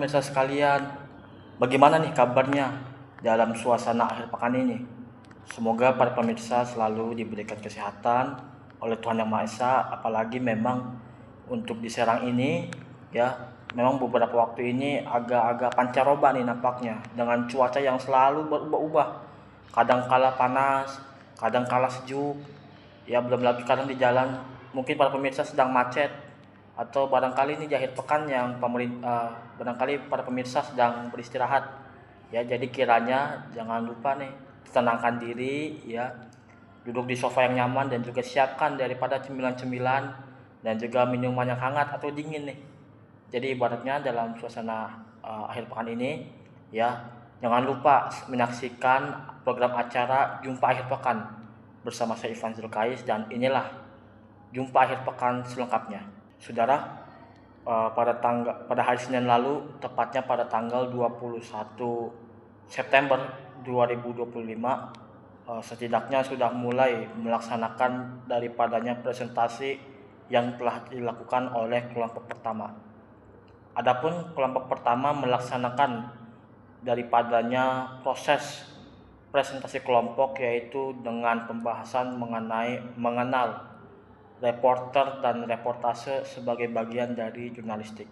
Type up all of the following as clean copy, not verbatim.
pemirsa sekalian, bagaimana nih kabarnya dalam suasana akhir pekan ini? Semoga para pemirsa selalu diberikan kesehatan oleh Tuhan Yang Maha Esa, apalagi memang untuk di Serang ini ya, memang beberapa waktu ini agak-agak pancaroba nih nampaknya dengan cuaca yang selalu berubah-ubah. Kadang kala panas, kadang kala sejuk. Ya belum lagi kadang di jalan mungkin para pemirsa sedang macet atau barangkali ini di akhir pekan yang barangkali para pemirsa sedang beristirahat. Ya, jadi kiranya jangan lupa nih tenangkan diri ya, duduk di sofa yang nyaman dan juga siapkan daripada cemilan-cemilan dan juga minuman yang hangat atau dingin nih. Jadi ibaratnya dalam suasana akhir pekan ini ya, jangan lupa menyaksikan program acara Jumpa Akhir Pekan bersama saya Ivan Zulkais, dan inilah Jumpa Akhir Pekan selengkapnya. Saudara, pada hari Senin lalu, tepatnya pada tanggal 21 September 2025, setidaknya sudah mulai melaksanakan daripadanya presentasi yang telah dilakukan oleh kelompok pertama. Adapun kelompok pertama melaksanakan daripadanya proses presentasi kelompok, yaitu dengan pembahasan mengenal reporter dan reportase sebagai bagian dari jurnalistik.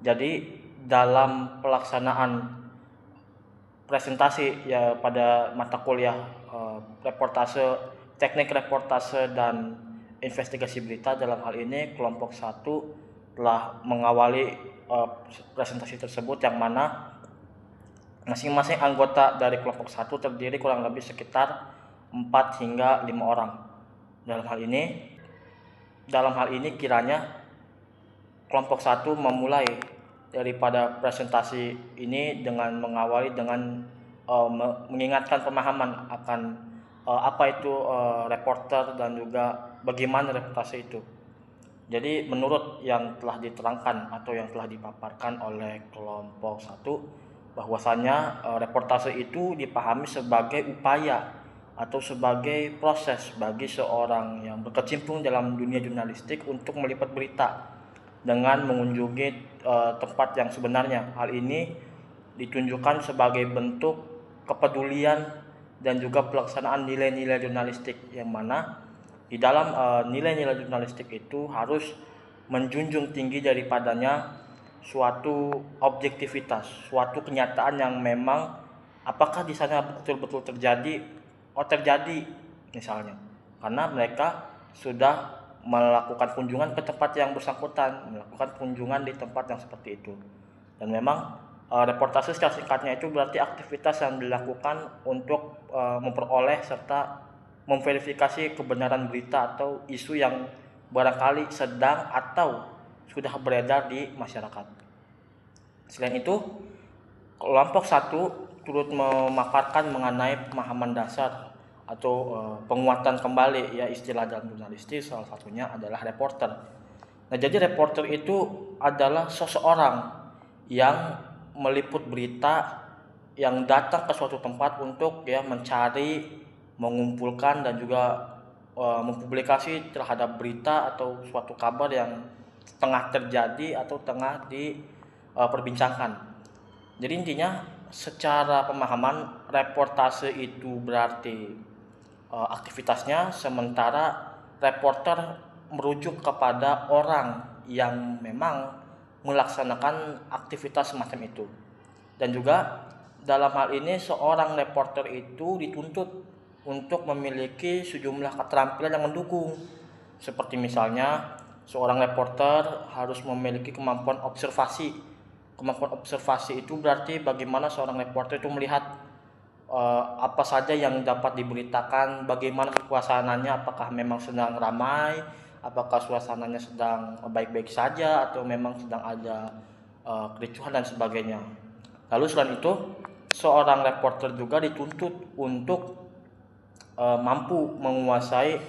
Jadi dalam pelaksanaan presentasi ya pada mata kuliah teknik reportase dan investigasi berita, dalam hal ini kelompok 1 telah mengawali presentasi tersebut, yang mana masing-masing anggota dari kelompok 1 terdiri kurang lebih sekitar 4 hingga 5 orang. Dalam hal ini kiranya kelompok 1 memulai daripada presentasi ini dengan mengawali dengan mengingatkan pemahaman akan apa itu reporter dan juga bagaimana reportase itu. Jadi menurut yang telah diterangkan atau yang telah dipaparkan oleh kelompok 1, bahwasanya reportase itu dipahami sebagai upaya atau sebagai proses bagi seorang yang berkecimpung dalam dunia jurnalistik untuk meliput berita dengan mengunjungi tempat yang sebenarnya. Hal ini ditunjukkan sebagai bentuk kepedulian dan juga pelaksanaan nilai-nilai jurnalistik, yang mana di dalam nilai-nilai jurnalistik itu harus menjunjung tinggi daripadanya suatu objektivitas, suatu kenyataan yang memang apakah di sana betul-betul terjadi misalnya, karena mereka sudah melakukan kunjungan ke tempat yang bersangkutan, melakukan kunjungan di tempat yang seperti itu. Dan memang reportase secara singkatnya itu berarti aktivitas yang dilakukan untuk memperoleh serta memverifikasi kebenaran berita atau isu yang barangkali sedang atau sudah beredar di masyarakat. Selain itu, kelompok 1 turut memaparkan mengenai pemahaman dasar atau penguatan kembali ya istilah dalam jurnalistik, salah satunya adalah reporter. Nah, jadi reporter itu adalah seseorang yang meliput berita, yang datang ke suatu tempat untuk ya mencari, mengumpulkan dan juga mempublikasi terhadap berita atau suatu kabar yang tengah terjadi atau tengah diperbincangkan. Jadi intinya secara pemahaman reportase itu berarti aktivitasnya, sementara reporter merujuk kepada orang yang memang melaksanakan aktivitas semacam itu. Dan juga dalam hal ini seorang reporter itu dituntut untuk memiliki sejumlah keterampilan yang mendukung, seperti misalnya seorang reporter harus memiliki kemampuan observasi. Kemampuan observasi itu berarti bagaimana seorang reporter itu melihat apa saja yang dapat diberitakan, bagaimana suasananya, apakah memang sedang ramai, apakah suasananya sedang baik-baik saja atau memang sedang ada kericuhan dan sebagainya. Lalu selain itu, seorang reporter juga dituntut untuk mampu menguasai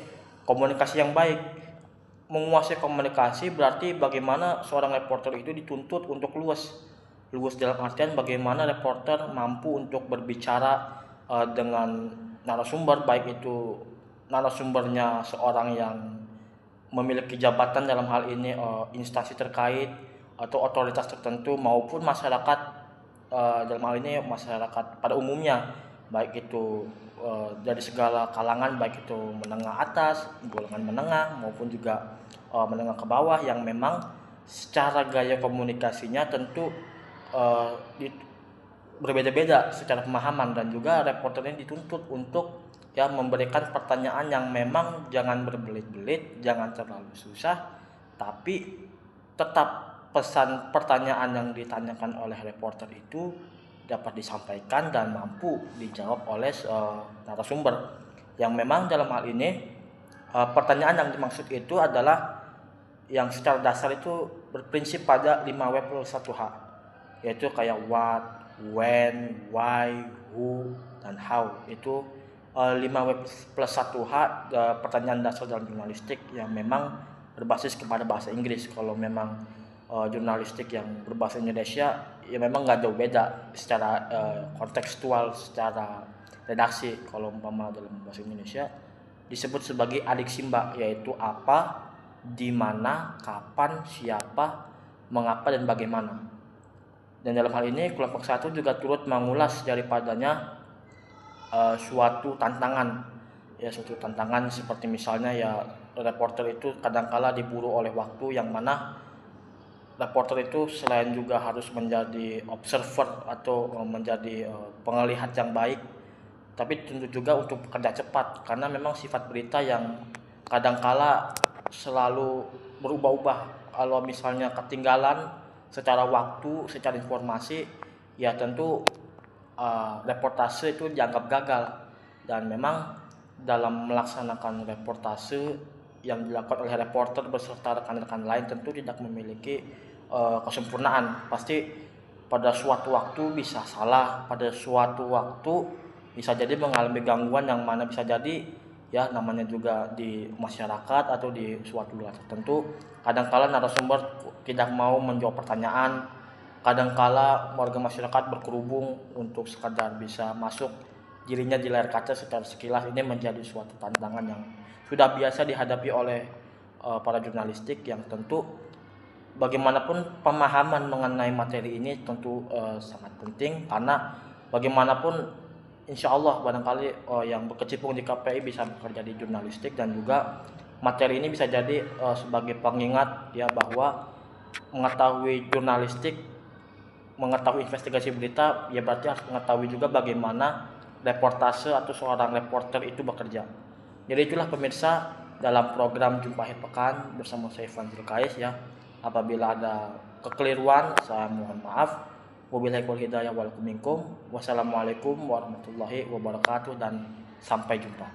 komunikasi yang baik. Menguasai komunikasi berarti bagaimana seorang reporter itu dituntut untuk luas dalam artian bagaimana reporter mampu untuk berbicara dengan narasumber, baik itu narasumbernya seorang yang memiliki jabatan dalam hal ini instansi terkait, atau otoritas tertentu maupun masyarakat, dalam hal ini masyarakat pada umumnya, baik itu dari segala kalangan, baik itu menengah atas, golongan menengah maupun juga menengah ke bawah, yang memang secara gaya komunikasinya tentu eh, berbeda-beda secara pemahaman, dan juga reporternya dituntut untuk ya memberikan pertanyaan yang memang jangan berbelit-belit, jangan terlalu susah, tapi tetap pesan pertanyaan yang ditanyakan oleh reporter itu dapat disampaikan dan mampu dijawab oleh narasumber. Yang memang dalam hal ini pertanyaan yang dimaksud itu adalah yang secara dasar itu berprinsip pada 5W plus 1H, yaitu kayak what, when, why, who, dan how. Itu 5W plus 1H, pertanyaan dasar dalam jurnalistik yang memang berbasis kepada bahasa Inggris. Kalau memang jurnalistik yang berbahasa Indonesia ya memang nggak jauh beda secara kontekstual, secara redaksi. Kalau umpama dalam bahasa Indonesia disebut sebagai adik simba, yaitu apa, di mana, kapan, siapa, mengapa, dan bagaimana. Dan dalam hal ini kelompok satu juga turut mengulas daripadanya suatu tantangan, ya suatu tantangan seperti misalnya ya reporter itu kadangkala diburu oleh waktu, yang mana reporter itu selain juga harus menjadi observer atau menjadi penglihat yang baik, tapi tentu juga untuk bekerja cepat, karena memang sifat berita yang kadangkala selalu berubah-ubah. Kalau misalnya ketinggalan secara waktu, secara informasi, ya tentu reportase itu dianggap gagal. Dan memang dalam melaksanakan reportase yang dilakukan oleh reporter beserta rekan-rekan lain tentu tidak memiliki kesempurnaan. Pasti pada suatu waktu bisa salah, pada suatu waktu bisa jadi mengalami gangguan, yang mana bisa jadi ya namanya juga di masyarakat atau di suatu wilayah tertentu, kadangkala narasumber tidak mau menjawab pertanyaan, kadangkala warga masyarakat berkerubung untuk sekadar bisa masuk dirinya di layar kaca secara sekilas. Ini menjadi suatu tantangan yang sudah biasa dihadapi oleh para jurnalistik, yang tentu bagaimanapun pemahaman mengenai materi ini tentu sangat penting, karena bagaimanapun insya Allah barangkali yang berkecimpung di KPI bisa bekerja di jurnalistik, dan juga materi ini bisa jadi sebagai pengingat ya bahwa mengetahui jurnalistik, mengetahui investigasi berita, ya berarti harus mengetahui juga bagaimana reportase atau seorang reporter itu bekerja. Jadi itulah pemirsa, dalam program Jumpa Akhir Pekan bersama saya Fadil Kais ya. Apabila ada kekeliruan saya mohon maaf. Wabillahi wal hidayah wal minkum. Wassalamualaikum warahmatullahi wabarakatuh, dan sampai jumpa.